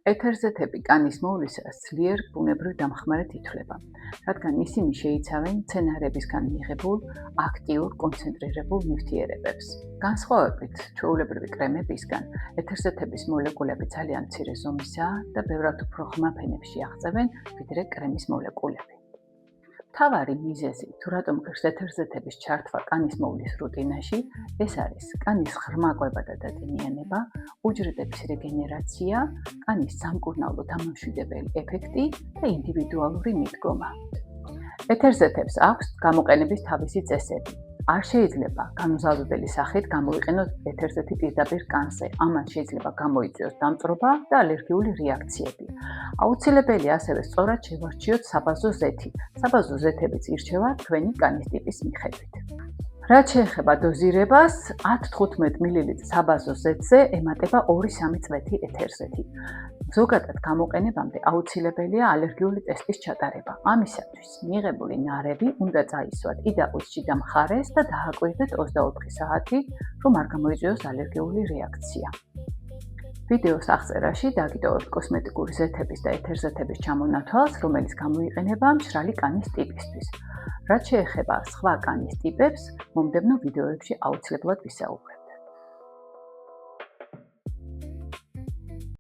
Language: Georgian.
ეთერზეთები კანის მოვლისას ძლიერ ბუნებრივ დამხმარედ ითვლება, რადგან ისინი შეიცავენ მცენარეებისგან მიღებულ აქტიურ კონცენტრირებულ ნივთიერებებს. განსხვავებით ჩვეულებრივი კრემებისგან, ეთერზეთების მოლეკულები ძალიან მცირე ზომისაა და ბევრად უფრო ღრმა ფენებში აღწევენ, ვიდრე კრემის მოლეკულები. მთავარი მიზეზი, თუ რატომ ღირს ეთერზეთების ჩართვა კანის მოვლის რუტინაში, ეს არის კანის ღრმა კვება და დატინიანება, უჯრედების რეგენერაცია, კანის სამკურნალო დამამშვიდებელი ეფექტი და ინდივიდუალური მიდგომა. ეთერზეთებს აქვს გამოყენების თავისი წესები. არ შეიძლება განმზადებელი სახით გამოიყენოს ეთერზეთი პირდაპირ კანზე, ამან შეიძლება გამოიწვიოს დამწრობა და ალერგიული რეაქციები. აუცილებელია ასევე სწორად შევარჩიოთ საბაზო ზეთი. საბაზო ზეთებიც ირჩევა თქვენი კანის ტიპის მიხედვით. რაც შეეხება დოზირებას, 10-15 მლ საბაზო ზეთზე ემატება 2-3 წვეთი ეთერზეთი. ზოგადად გამოყენებამდე აუცილებელია ალერგიული ტესტის ჩატარება. ამისათვის მიღებული ნარევი უნდა წაისვათ იდაყვის შიდა მხარეს და დააკვირდეთ 24 საათი, რომ არ გამოიწვიოს ალერგიული რეაქცია. ვიდეოს აღწერაში დაგიტოვებთ კოსმეტიკური ზეთების და ეთერზეთების ჩამონათვალს, რომელიც გამოიყენება მშრალი კანის ტიპისთვის. რაც შეეხება სხვა კანის ტიპებს, მომდევნო ვიდეოებში აუცილებლად ვისაუბრებ.